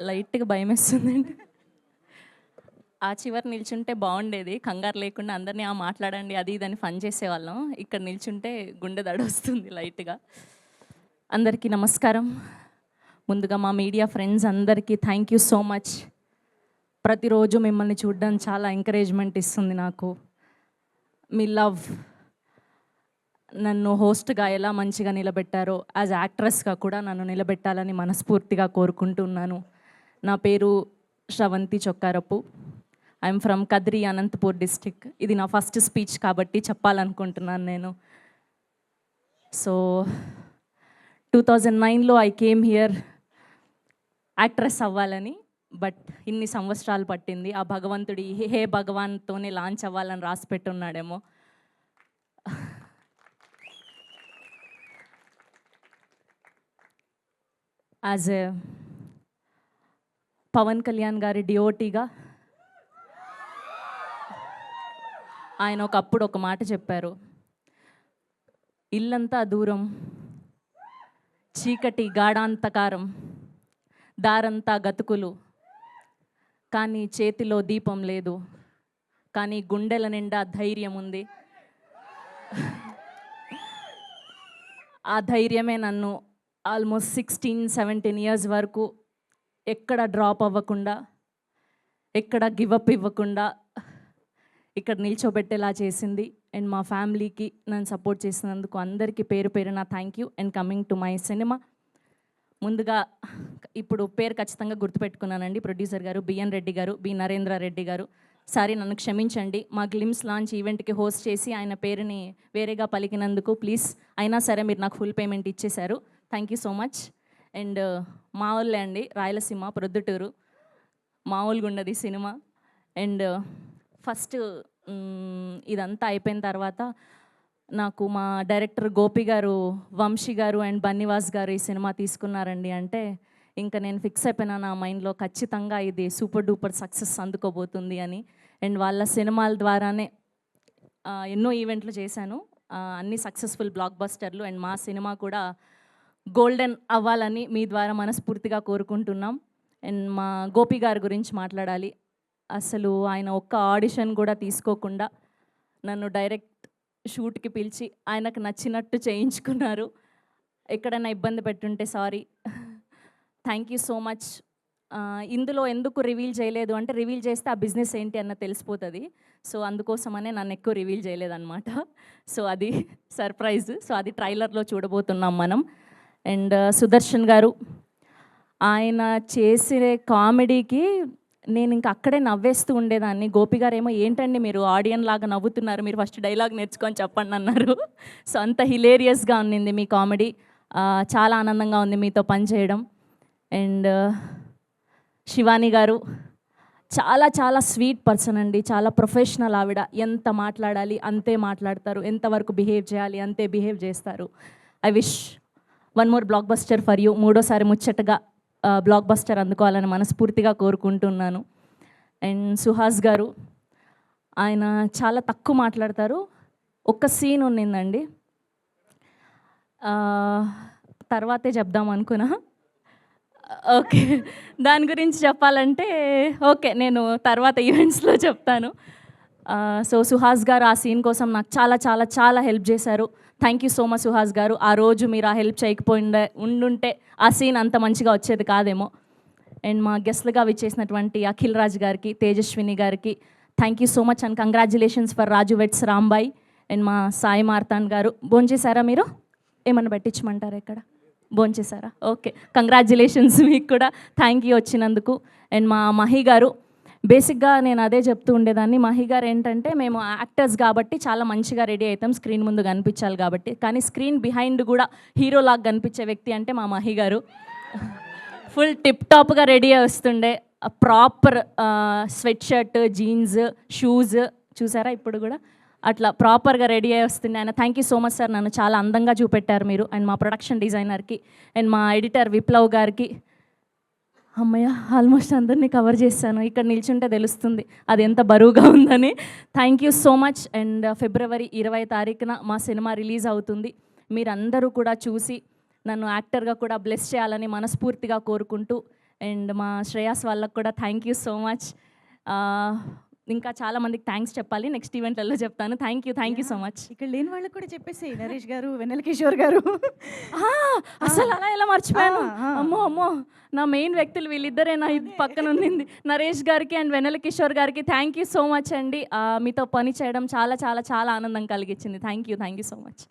లైట్‌గా భయమేస్తుందండి. ఆ చివర నిల్చుంటే బాగుండేది. కంగారు లేకుండా అందరిని మాట్లాడండి అది ఇది అని ఫన్ చేసేవాళ్ళం. ఇక్కడ నిల్చుంటే గుండె దడొస్తుంది లైట్‌గా. అందరికీ నమస్కారం. ముందుగా మా మీడియా ఫ్రెండ్స్ అందరికీ థ్యాంక్ యూ సో మచ్. ప్రతిరోజు మిమ్మల్ని చూడడం చాలా ఎంకరేజ్మెంట్ ఇస్తుంది నాకు. మీ లవ్ నన్ను హోస్ట్గా ఎలా మంచిగా నిలబెట్టారో యాజ్ యాక్ట్రెస్గా కూడా నన్ను నిలబెట్టాలని మనస్ఫూర్తిగా కోరుకుంటున్నాను. నా పేరు Sravanthi Chokkarapu. I'm from Kadiri, Anantapur district. ఇది నా ఫస్ట్ స్పీచ్ కాబట్టి చెప్పాలనుకుంటున్నాను నేను. సో 2009లో ఐ కేమ్ హియర్ యాక్ట్రెస్ అవ్వాలని. బట్ ఇన్ని సంవత్సరాలు పట్టింది. ఆ భగవంతుడి హే భగవాన్తోనే లాంచ్ అవ్వాలని రాసి పెట్టున్నాడేమో. యాజ్ ఎ పవన్ కళ్యాణ్ గారి డిఓటీగా ఆయన ఒకప్పుడు ఒక మాట చెప్పారు. ఇల్లంతా దూరం, చీకటి గాఢాంతకారం, దారంతా గతుకులు, కానీ చేతిలో దీపం లేదు, కానీ గుండెల నిండా ధైర్యం ఉంది. ఆ ధైర్యమే నన్ను ఆల్మోస్ట్ 16-17 ఇయర్స్ వరకు ఎక్కడ డ్రాప్ అవ్వకుండా, ఎక్కడ గివప్ ఇవ్వకుండా ఇక్కడ నిల్చోబెట్టేలా చేసింది. అండ్ మా ఫ్యామిలీకి నన్ను సపోర్ట్ చేసినందుకు అందరికీ పేరు పేరున thank you. And coming to my cinema, ముందుగా ఇప్పుడు పేరు ఖచ్చితంగా గుర్తుపెట్టుకున్నానండి. ప్రొడ్యూసర్ గారు బిఎన్ రెడ్డి గారు, బి నరేంద్ర రెడ్డి గారు. సారీ, నన్ను క్షమించండి. మా గ్లిమ్స్ లాంచ్ ఈవెంట్కి హోస్ట్ చేసి ఆయన పేరుని వేరేగా పలికినందుకు ప్లీజ్. అయినా సరే మీరు నాకు ఫుల్ పేమెంట్ ఇచ్చేశారు. Thank you so much. And మా వాళ్ళే అండి, రాయలసీమ ప్రొద్దుటూరు. మామూలుగా ఉన్నది సినిమా. అండ్ ఫస్ట్ ఇదంతా అయిపోయిన తర్వాత నాకు మా డైరెక్టర్ గోపి గారు, వంశీ గారు అండ్ బన్నివాస్ గారు ఈ సినిమా తీసుకున్నారండి అంటే ఇంకా నేను ఫిక్స్ అయిపోయినా నా మైండ్లో ఖచ్చితంగా ఇది సూపర్ డూపర్ సక్సెస్ అందుకోబోతుంది అని. అండ్ వాళ్ళ సినిమాల ద్వారానే ఎన్నో ఈవెంట్లు చేశాను, అన్ని సక్సెస్ఫుల్ బ్లాక్ బస్టర్లు. అండ్ మా సినిమా కూడా గోల్డెన్ అవ్వాలని మీ ద్వారా మనస్ఫూర్తిగా కోరుకుంటున్నాం. అండ్ మా గోపి గారి గురించి మాట్లాడాలి. అసలు ఆయన ఒక్క ఆడిషన్ కూడా తీసుకోకుండా నన్ను డైరెక్ట్ షూట్కి పిలిచి ఆయనకు నచ్చినట్టు చేయించుకున్నారు. ఎక్కడైనా ఇబ్బంది పెట్టుంటే sorry. Thank you so much. ఇందులో ఎందుకు రివీల్ చేయలేదు అంటే రివీల్ చేస్తే ఆ బిజినెస్ ఏంటి అన్న తెలిసిపోతుంది. సో అందుకోసమనే నన్ను ఎక్కువ రివీల్ చేయలేదన్నమాట. సో అది సర్ప్రైజ్. సో అది ట్రైలర్లో చూడబోతున్నాం మనం. అండ్ సుదర్శన్ గారు, ఆయన చేసే కామెడీకి నేను ఇంకా అక్కడే నవ్వేస్తూ ఉండేదాన్ని. గోపి గారు ఏమో ఏంటండి మీరు ఆడియన్ లాగా నవ్వుతున్నారు, మీరు ఫస్ట్ డైలాగ్ నేర్చుకొని చెప్పండి అన్నారు. సో అంత హిలేరియస్గా ఉన్నింది మీ కామెడీ. చాలా ఆనందంగా ఉంది మీతో పనిచేయడం. అండ్ శివాని గారు చాలా చాలా స్వీట్ పర్సన్ అండి, చాలా ప్రొఫెషనల్ ఆవిడ. ఎంత మాట్లాడాలి అంతే మాట్లాడతారు, ఎంతవరకు బిహేవ్ చేయాలి అంతే బిహేవ్ చేస్తారు. I wish one more block buster for you. మూడోసారి ముచ్చటగా బ్లాక్ బస్టర్ అందుకోవాలని మనస్ఫూర్తిగా కోరుకుంటున్నాను. అండ్ సుహాస్ గారు, ఆయన చాలా తక్కువ మాట్లాడతారు. ఒక్క సీన్ ఉన్నిందండి, తర్వాతే చెప్దాం అనుకున్నా. ఓకే, దాని గురించి చెప్పాలంటే ఓకే నేను తర్వాత ఈవెంట్స్లో చెప్తాను. సో సుహాస్ గారు ఆ సీన్ కోసం నాకు చాలా చాలా చాలా హెల్ప్ చేశారు. Thank you so much Suhas గారు. ఆ రోజు మీరు ఆ హెల్ప్ ఉండుంటే ఆ సీన్ అంత మంచిగా వచ్చేది కాదేమో. అండ్ మా గెస్ట్లుగా విచ్చేసినటువంటి అఖిల్ రాజ్ గారికి, తేజస్విని గారికి thank you so much and congratulations for Raju vets Rambai. And మా సాయి మార్తాండ్ గారు, భోంచేశారా మీరు? ఏమన్నా పెట్టించమంటారా ఇక్కడ? భోంచేశారా? ఓకే, కంగ్రాచులేషన్స్ మీకు కూడా. థ్యాంక్ యూ వచ్చినందుకు. అండ్ మా మహి గారు, బేసిక్గా నేను అదే చెప్తూ ఉండేదాన్ని. మహి గారు ఏంటంటే మేము యాక్టర్స్ కాబట్టి చాలా మంచిగా రెడీ అవుతాం, స్క్రీన్ ముందు కనిపించాలి కాబట్టి. కానీ స్క్రీన్ బిహైండ్ కూడా హీరోలాగా కనిపించే వ్యక్తి అంటే మా మహి గారు. ఫుల్ టిప్ టాప్గా రెడీ వస్తుండే, proper sweat shirt, jeans, shoes చూసారా ఇప్పుడు కూడా అట్లా ప్రాపర్గా రెడీ అయ్యి వస్తుండే ఆయన. Thank you so much sir, నన్ను చాలా అందంగా చూపెట్టారు మీరు. అండ్ మా ప్రొడక్షన్ డిజైనర్కి అండ్ మా ఎడిటర్ విప్లవ్ గారికి. అమ్మయ్య, ఆల్మోస్ట్ అందరినీ కవర్ చేశాను. ఇక్కడ నిల్చుంటే తెలుస్తుంది అది ఎంత బరువుగా ఉందని. Thank you so much. And February 20 తారీఖున మా సినిమా రిలీజ్ అవుతుంది. మీరందరూ కూడా చూసి నన్ను యాక్టర్గా కూడా బ్లెస్ చేయాలని మనస్ఫూర్తిగా కోరుకుంటూ అండ్ మా శ్రేయాస్ వాళ్ళకు కూడా థ్యాంక్ యూ సో మచ్. ఇంకా చాలా మందికి థ్యాంక్స్ చెప్పాలి, నెక్స్ట్ ఈవెంట్లలో చెప్తాను. Thank you so much. ఇక్కడ లేని వాళ్ళకి కూడా చెప్పేసి నరేష్ గారు, వెన్నెల కిషోర్ గారు. అసలు అలా ఎలా మర్చిపోయాను. ఆ. అమ్మో నా మెయిన్ వ్యక్తులు వీళ్ళిద్దరే నా పక్కన ఉండింది. నరేష్ గారికి అండ్ వెన్నెల కిషోర్ గారికి థ్యాంక్ యూ సో మచ్ అండి. మీతో పని చేయడం చాలా చాలా చాలా ఆనందం కలిగించింది. Thank you so much.